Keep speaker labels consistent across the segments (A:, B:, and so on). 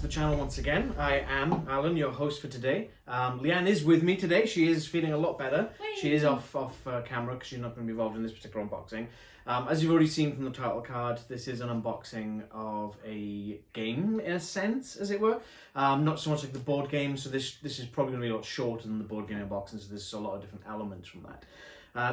A: the channel once again. I am Alan, your host for today. Leanne is with me today. She is feeling a lot better. She is off camera because she's not going to be involved in this particular unboxing. As you've already seen from the title card, this is an unboxing of a game, in a sense, as it were. Not so much like the board game, so this is probably going to be a lot shorter than the board game unboxing, so there's a lot of different elements from that.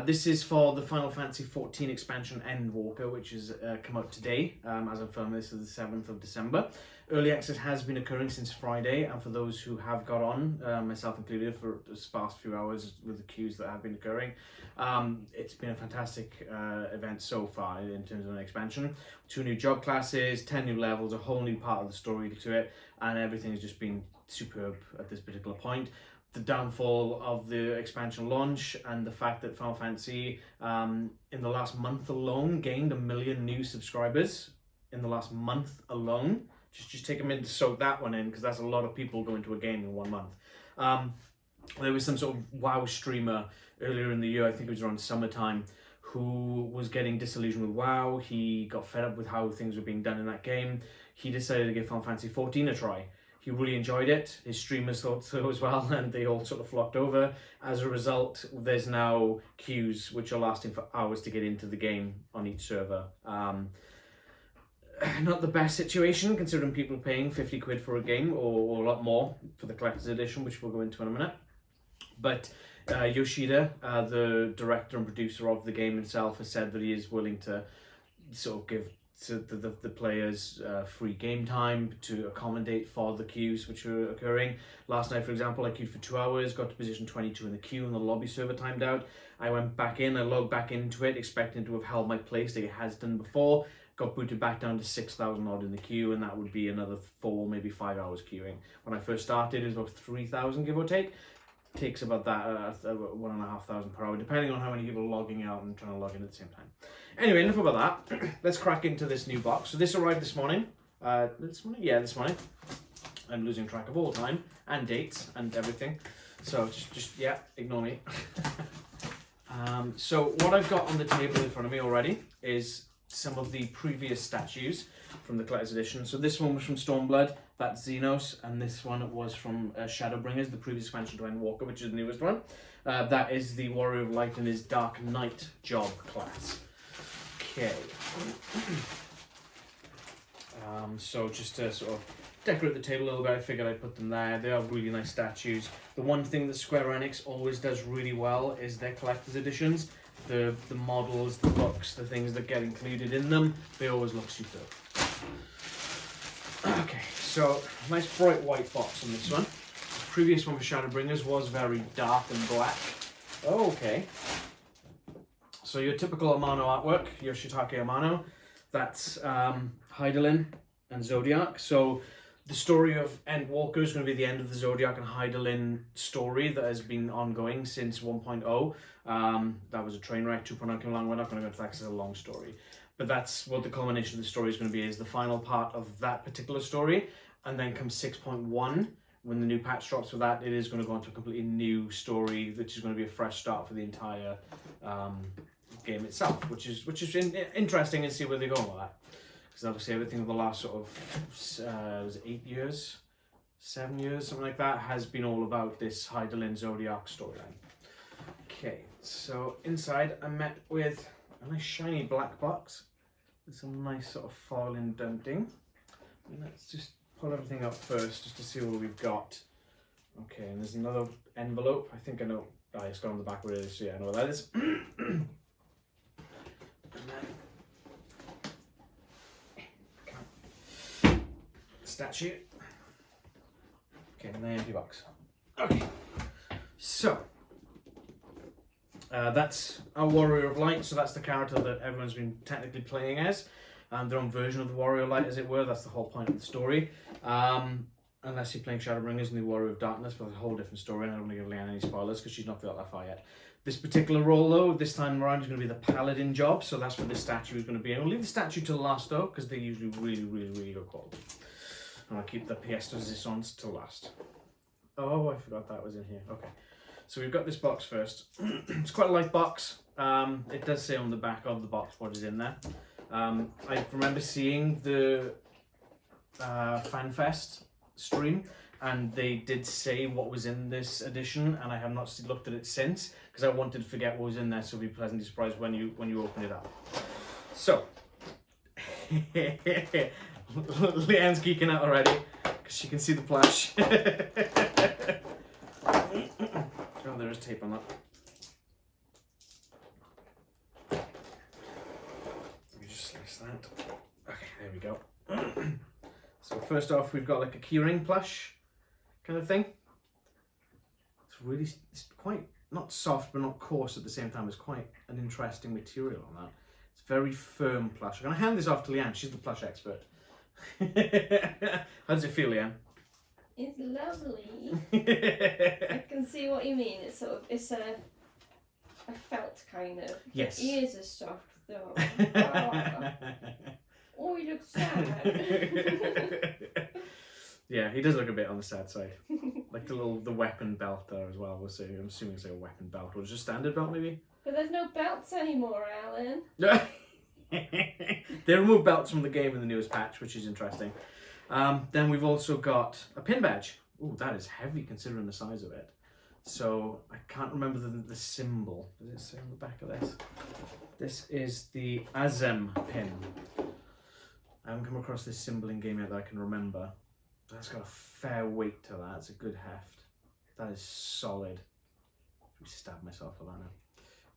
A: This is for the Final Fantasy XIV expansion Endwalker, which has come out today, as I'm filming this, is the 7th of December. Early access has been occurring since Friday, and for those who have got on, myself included, for the past few hours with the queues that have been occurring, it's been a fantastic event so far in terms of an expansion. 2 new job classes, 10 new levels, a whole new part of the story to it, and everything has just been superb at this particular point. The downfall of the expansion launch and the fact that Final Fantasy in the last month alone gained 1 million new subscribers in the last month alone. Just take a minute to soak that one in, because that's a lot of people going to a game in 1 month. There was some sort of WoW streamer earlier in the year, I think it was around summertime, who was getting disillusioned with WoW. He got fed up with how things were being done in that game. He decided to give Final Fantasy XIV a try. He really enjoyed it. His streamers thought so as well, and they all sort of flocked over. As a result, there's now queues which are lasting for hours to get into the game on each server. Not the best situation, considering people are paying 50 quid for a game, or a lot more for the collector's edition, which we'll go into in a minute. But Yoshida, the director and producer of the game himself, has said that he is willing to sort of give to the players free game time to accommodate for the queues which are occurring. Last night, for example, I queued for 2 hours, got to position 22 in the queue, and the lobby server timed out. I went back in, I logged back into it, expecting to have held my place like it has done before. Got booted back down to 6,000 odd in the queue, and that would be another 4, maybe 5 hours queuing. When I first started, it was about 3,000, give or take. Takes about that 1,500 per hour, depending on how many people are logging out and trying to log in at the same time. Anyway, enough about that. Let's crack into this new box. So this arrived this morning. This morning? Yeah, this morning. I'm losing track of all time and dates and everything. So just yeah, ignore me. So what I've got on the table in front of me already is some of the previous statues from the collector's edition. So this one was from Stormblood, that's Xenos, and this one was from Shadowbringers, the previous expansion to Endwalker, which is the newest one. That is the Warrior of Light in his Dark Knight job class. Okay. So just to sort of decorate the table a little bit, I figured I'd put them there. They are really nice statues. The one thing that Square Enix always does really well is their collector's editions. The models, the books, the things that get included in them, they always look superb. Okay, so nice bright white box on this one. The previous one for Shadowbringers was very dark and black. Oh, okay. So your typical Amano artwork, Yoshitake Amano, that's Hydaelyn and Zodiac. So the story of Endwalker is going to be the end of the Zodiac and Hydaelyn story that has been ongoing since 1.0. That was a train wreck. 2.0 came along. We're not going to go into that because it's a long story. But that's what the culmination of the story is going to be, is the final part of that particular story. And then comes 6.1, when the new patch drops for that, it is going to go into a completely new story, which is going to be a fresh start for the entire game itself, which is interesting, and see where they're going with that. Because obviously everything of the last sort of was it 8 years, 7 years, something like that, has been all about this Hydaelyn Zodiac storyline. Okay, so inside I met with a nice shiny black box with some nice sort of foil indenting. And let's just pull everything up first just to see what we've got. Okay, and there's another envelope. I think I know. Oh, it's got on the back where it is, so yeah, I know what that is. And then statue. Okay, and the empty box. Okay, so that's our Warrior of Light. So that's the character that everyone's been technically playing as, their own version of the Warrior of Light, as it were. That's the whole point of the story. Unless you're playing Shadowbringers and the Warrior of Darkness, but it's a whole different story, and I don't want to give Leanne any spoilers because she's not got that far yet. This particular role, though, this time around is going to be the Paladin job, so that's what this statue is going to be. And we'll leave the statue till last, though, because they're usually really good quality. And I'll keep the pièce de résistance till last. Oh, I forgot that was in here. Okay. So we've got this box first. It's quite a light box. It does say on the back of the box what is in there. I remember seeing the FanFest stream, and they did say what was in this edition, and I have not looked at it since because I wanted to forget what was in there, so be pleasantly surprised when you open it up. So, Leanne's geeking out already because she can see the plush. Oh, there is tape on that. Let me just slice that. Okay, there we go. So first off, we've got like a keyring plush kind of thing. It's quite, not soft but not coarse at the same time. It's quite an interesting material on that. It's very firm plush. I'm going to hand this off to Leanne. She's the plush expert. How does it feel, Leanne?
B: It's lovely. I can see what you mean. It's sort of, it's a felt kind of.
A: Yes.
B: The ears are soft though. Oh, you look sad.
A: Yeah, he does look a bit on the sad side. Like the weapon belt there as well. I'm assuming it's like a weapon belt, or just standard belt maybe.
B: But there's no belts anymore, Alan.
A: They removed belts from the game in the newest patch, which is interesting. Then we've also got a pin badge. Ooh, that is heavy considering the size of it. So I can't remember the symbol. Does it say on the back of this? This is the Azem pin. I haven't come across this symbol in game yet that I can remember. That's got a fair weight to that. It's a good heft. That is solid. I stab myself for that now.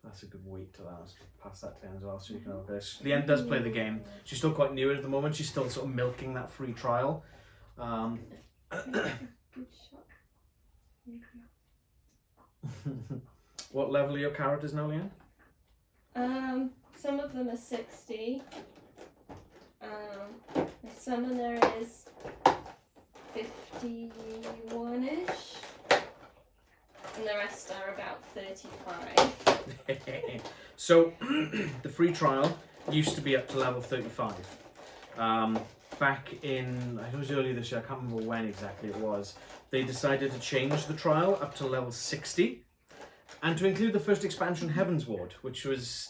A: That's a good weight to that. Let's pass that to Leanne as well so you can have this. Leanne does play the game. She's still quite new at the moment. She's still sort of milking that free trial.
B: Good shot.
A: What level are your characters now, Leanne?
B: Some of them are 60. My summoner is 51-ish. And the rest are about 35.
A: So, the free trial used to be up to level 35. Back in, I think it was earlier this year, I can't remember when exactly it was, they decided to change the trial up to level 60 and to include the first expansion, Heavensward,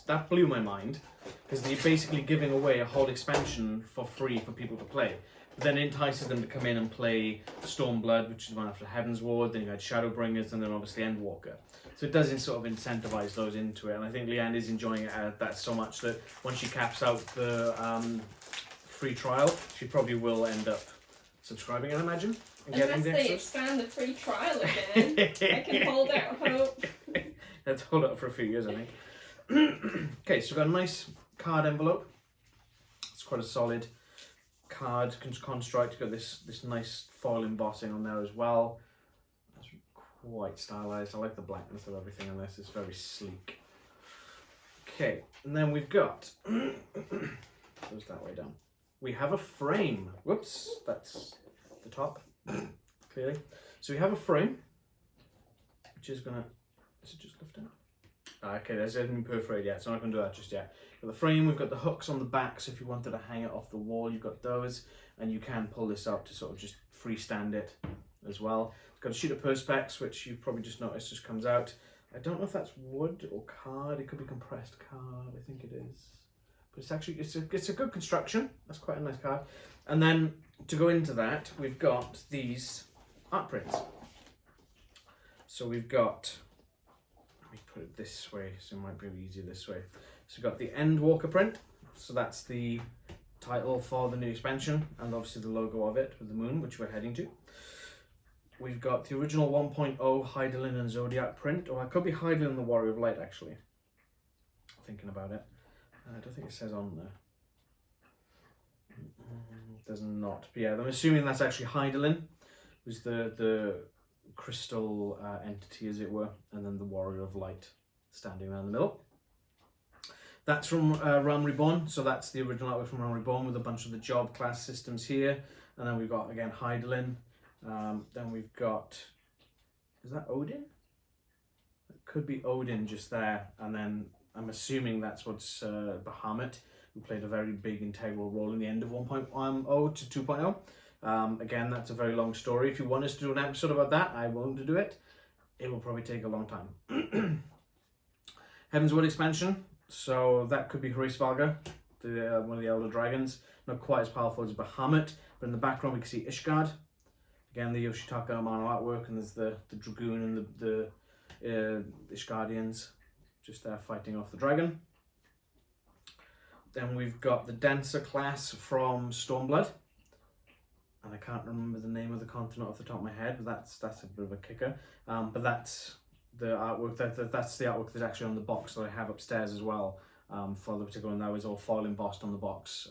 A: that blew my mind because they're basically giving away a whole expansion for free for people to play. But then it entices them to come in and play Stormblood, which is one after Heavensward, then you had Shadowbringers, and then obviously Endwalker. So it does sort of incentivize those into it, and I think Leanne is enjoying it at that so much that once she caps out the free trial, she probably will end up subscribing, I imagine. And
B: unless they expand the free trial again. I can hold out hope.
A: Let's hold it up for a few years, I think. Okay, so we've got a nice card envelope. It's quite a solid card construct. You've got this nice foil embossing on there as well. That's quite stylized. I like the blackness of everything on this. It's very sleek. Okay, and then we've got goes that way down. We have a frame. Whoops, that's the top. Clearly. So we have a frame, which is gonna. Is it just lift out? Okay, there's anything perforated yet, so I'm not going to do that just yet. Got the frame, we've got the hooks on the back, so if you wanted to hang it off the wall, you've got those, and you can pull this up to sort of just freestand it as well. It's got a sheet of perspex, which you've probably just noticed just comes out. I don't know if that's wood or card. It could be compressed card, I think it is. But it's actually, it's a good construction. That's quite a nice card. And then to go into that, we've got these art prints. So we've got, let me put it this way, so it might be easier this way. So we've got the Endwalker print. So that's the title for the new expansion, and obviously the logo of it with the moon, which we're heading to. We've got the original 1.0 Hydaelyn and Zodiac print, or it could be Hydaelyn and the Warrior of Light, actually. Thinking about it. I don't think it says on there. It does not. But yeah, I'm assuming that's actually Hydaelyn, who's the crystal entity, as it were, and then the Warrior of Light standing there in the middle. That's from Realm Reborn, so that's the original artwork from Realm Reborn with a bunch of the job class systems here. And then we've got, again, Hydaelyn. Then we've got, is that Odin? It could be Odin just there. And then I'm assuming that's what's Bahamut, who played a very big integral role in the end of 1.10 to 2.0. Again, that's a very long story. If you want us to do an episode about that, I won't do it. It will probably take a long time. Heavensward Expansion. So that could be Hraesvalga, one of the Elder Dragons. Not quite as powerful as Bahamut, but in the background we can see Ishgard. Again, the Yoshitaka Amano artwork, and there's the Dragoon and the Ishgardians just there fighting off the dragon. Then we've got the Dancer class from Stormblood. And I can't remember the name of the continent off the top of my head, but that's a bit of a kicker. But that's the artwork, that's the artwork that's actually on the box that I have upstairs as well, for the particular one. That was all foil embossed on the box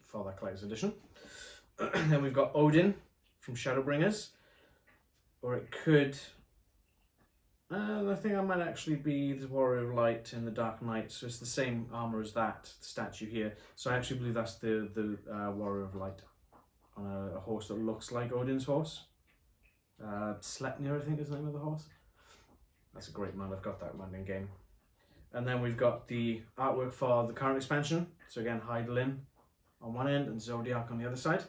A: for that collector's edition. Then we've got Odin from Shadowbringers, or it could, I think I might actually be the Warrior of Light in the Dark Knight, so it's the same armour as that statue here. So I actually believe that's the Warrior of Light on a horse that looks like Odin's horse. Sleipnir, I think is the name of the horse. That's a great man, I've got that man in game. And then we've got the artwork for the current expansion. So again, Heidelin on one end and Zodiac on the other side.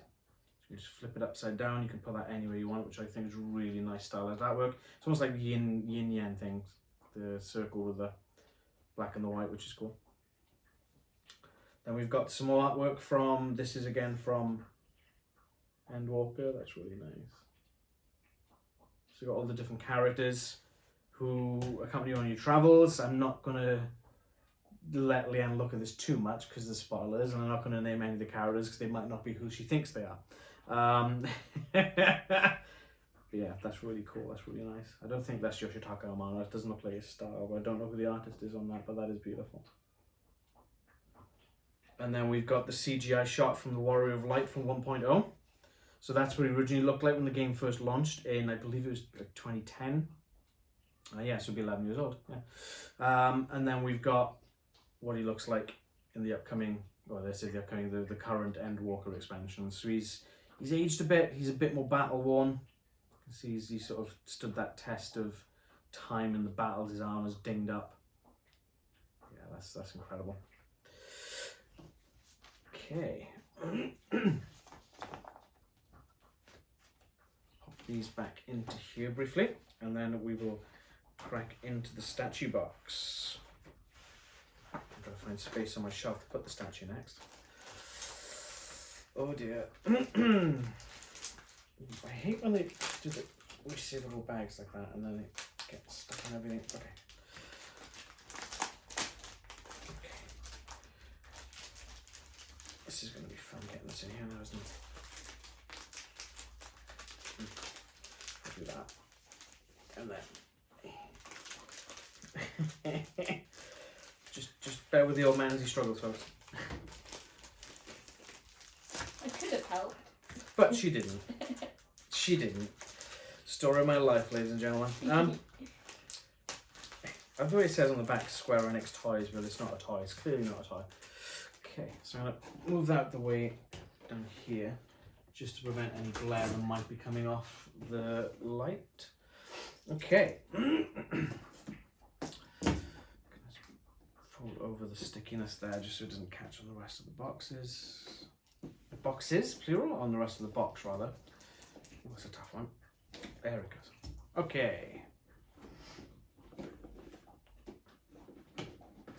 A: So you just flip it upside down, you can put that anywhere you want, which I think is really nice stylized artwork. It's almost like the yin-yang thing, the circle with the black and the white, which is cool. Then we've got some more artwork from, this is again from Endwalker, that's really nice. So you've got all the different characters who accompany you on your travels. I'm not going to let Leanne look at this too much because there's spoilers, and I'm not going to name any of the characters because they might not be who she thinks they are. But yeah, that's really cool, that's really nice. I don't think that's Yoshitaka Amano, it doesn't look like his style, but I don't know who the artist is on that, but that is beautiful. And then we've got the CGI shot from the Warrior of Light from 1.0. So that's what it originally looked like when the game first launched in, I believe it was like 2010. Yeah, so he'll be 11 years old. Yeah. And then we've got what he looks like in the upcoming, well, this is the upcoming, the current Endwalker expansion. So he's aged a bit. He's a bit more battle worn. See, he sort of stood that test of time in the battles. His armor's dinged up. Yeah, that's incredible. Okay. These back into here briefly, and then we will crack into the statue box. I'm trying to find space on my shelf to put the statue next. Oh dear. I hate when they do the resealable bags like that and then it gets stuck in everything. Okay. This is going to be fun getting this in here now, isn't it? Do that, and then just bear with the old man as he struggles, folks.
B: I could have helped,
A: but she didn't. She didn't. Story of my life, ladies and gentlemen. I the way it says on the back, Square Enix toys, but it's not a toy. It's clearly not a toy. Okay, so I'm gonna move that the way down here, just to prevent any glare that might be coming off the light. Okay. Fold over the stickiness there just so it doesn't catch on the rest of the boxes. Boxes, plural, on the rest of the box rather. Oh, that's a tough one. There it goes. Okay.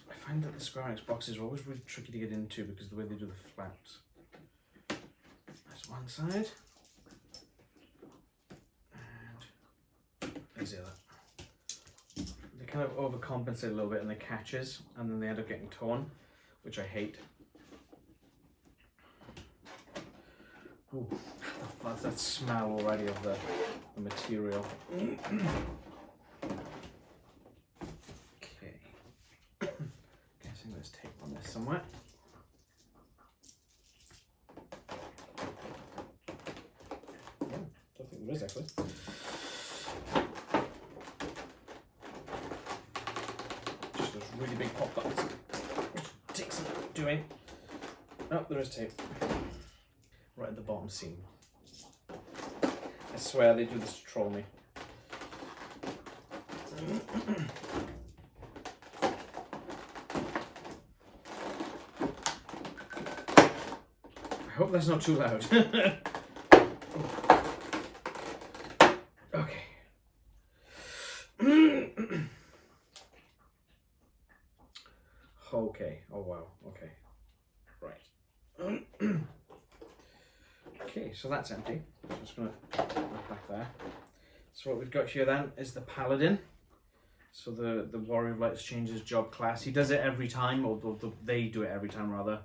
A: I find that the Square Enix boxes are always really tricky to get into because of the way they do the flaps. That's one side. And there's the other. They kind of overcompensate a little bit in the catches and then they end up getting torn, which I hate. Ooh, that smell already of the material. Okay. Guessing there's tape on this somewhere. Don't think there is actually. Just those really big pop buttons. Take some doing. Oh, there is tape. Right at the bottom seam. I swear they do this to troll me. I hope that's not too loud. Okay. Okay. Oh wow. Okay. Right. Okay, so that's empty. So I'm just going to put that back there. So what we've got here then is the Paladin. So the Warrior of Light changes job class. He does it every time, or they do it every time rather.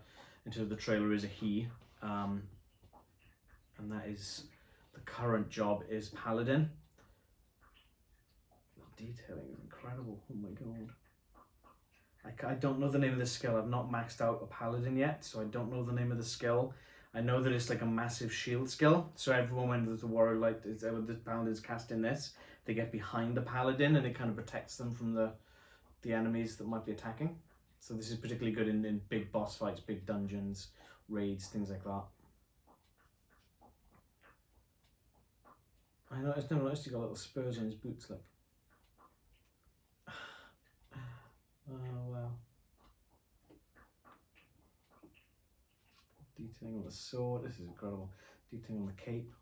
A: Into the trailer is a he. And that is, the current job is Paladin. The detailing is incredible, oh my god. I don't know the name of the skill. I've not maxed out a Paladin yet, so I don't know the name of the skill. I know that it's like a massive shield skill, so everyone when the Warrior Light is, the Paladin's casting this, they get behind the Paladin and it kind of protects them from the enemies that might be attacking. So this is particularly good in big boss fights, big dungeons, raids, things like that. I never noticed he got little spurs on his boots, like. Oh wow. Detailing on the sword, this is incredible. Detailing on the cape.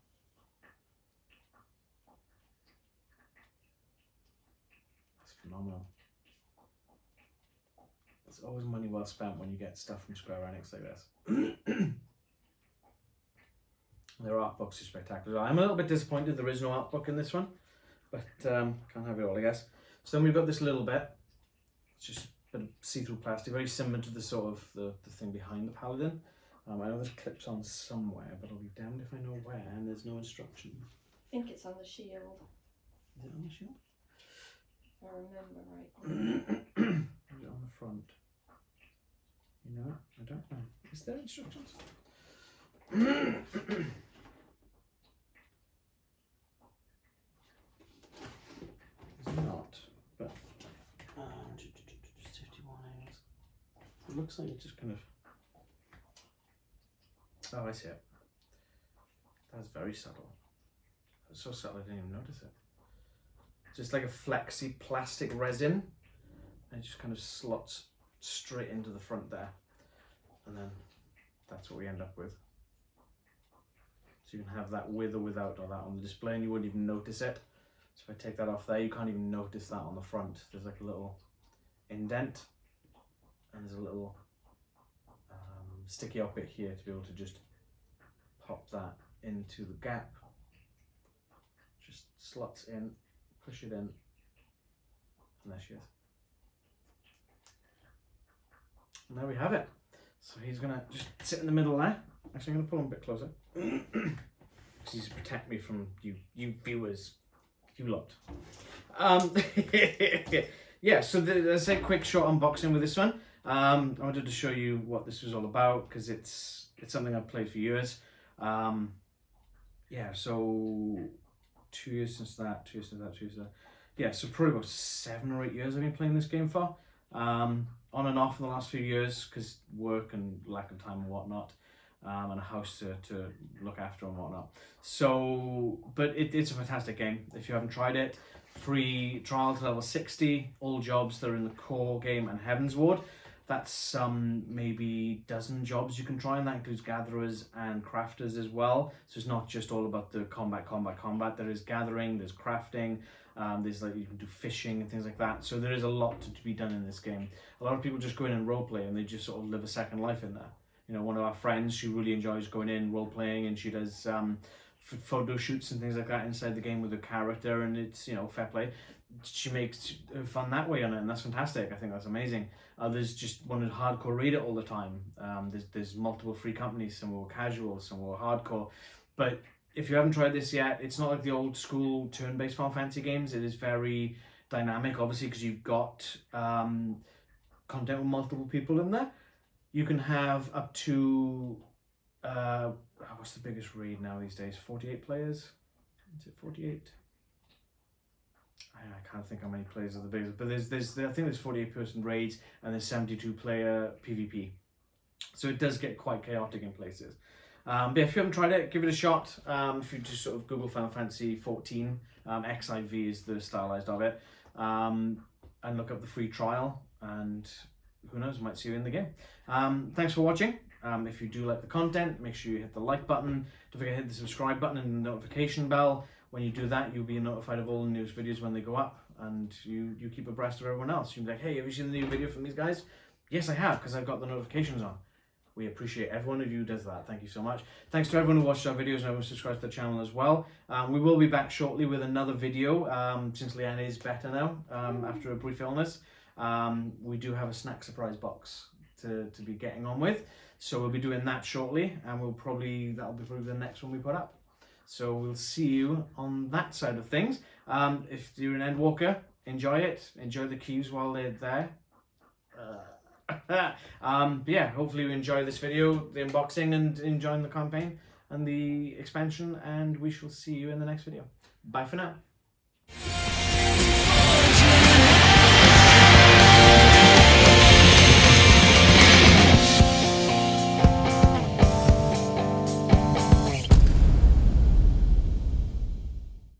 A: That's phenomenal. It's always money well spent when you get stuff from Square Enix like this. Their art books are spectacular. I'm a little bit disappointed there is no art book in this one, but can't have it all, I guess. So then we've got this little bit. It's just a bit of see-through plastic, very similar to the sort of the thing behind the Paladin. I know there's clips on somewhere, but I'll be damned if I know where, and there's no instruction.
B: I think it's on the shield.
A: Is it on the shield?
B: If I remember right.
A: Is it on the front? You know, I don't know. Is there instructions? It's not, but 51 hours. It looks like it's just kind of. Oh, I see it. That's very subtle. It's so subtle I didn't even notice it. Just like a flexi plastic resin, and it just kind of slots straight into the front there, and then that's what we end up with. So you can have that with or without or that on the display, and you wouldn't even notice it. So if I take that off there, you can't even notice that on the front. There's like a little indent, and there's a little sticky up bit here to be able to just pop that into the gap. Just slots in, push it in, and there she is. And there we have it. So he's gonna just sit in the middle there. Actually, I'm gonna pull him a bit closer. He's to protect me from you viewers, you lot. Yeah, so let's say a quick short unboxing with this one. I wanted to show you what this was all about because it's something I've played for years. Yeah, so 2 years since that, 2 years since that, 2 years since that. Yeah, so probably about 7 or 8 years I've been playing this game for. On and off in the last few years because work and lack of time and whatnot. And a house to look after and whatnot. So, but it's a fantastic game. If you haven't tried it, free trial to level 60, all jobs that are in the core game and Heavensward. That's maybe dozen jobs you can try, and that includes gatherers and crafters as well. So it's not just all about the combat. There is gathering, there's crafting, there's like you can do fishing and things like that. So there is a lot to be done in this game. A lot of people just go in and roleplay and they just sort of live a second life in there. You know, one of our friends, she really enjoys going in role playing, and she does photo shoots and things like that inside the game with her character, and it's, you know, fair play. She makes fun that way on it, and that's fantastic. I think that's amazing. Others just want to hardcore read it all the time. There's multiple free companies. Some were casual, some were hardcore. But if you haven't tried this yet, it's not like the old school turn-based Final Fantasy games. It is very dynamic, obviously, because you've got content with multiple people in there. You can have up to, what's the biggest raid now these days? 48 players? Is it 48? I can't think how many players are the biggest, but I think there's 48 person raids and there's 72 player PvP. So it does get quite chaotic in places. But if you haven't tried it, give it a shot. If you just sort of Google Final Fantasy XIV, XIV is the stylized of it, and look up the free trial, and who knows, might see you in the game. Thanks for watching. If you do like the content, make sure you hit the like button. Don't forget to hit the subscribe button and the notification bell. When you do that, you'll be notified of all the news videos when they go up, and you keep abreast of everyone else. You'll be like, hey, have you seen the new video from these guys? Yes, I have, because I've got the notifications on. We appreciate every one of you who does that. Thank you so much. Thanks to everyone who watched our videos and everyone who subscribed to the channel as well. We will be back shortly with another video since Leanne is better now after a brief illness. We do have a snack surprise box to be getting on with. So we'll be doing that shortly, and that'll be probably the next one we put up. So we'll see you on that side of things. If you're an Endwalker, enjoy it. Enjoy the queues while they're there. Yeah, hopefully you enjoy this video, the unboxing, and enjoying the campaign and the expansion, and we shall see you in the next video. Bye for now.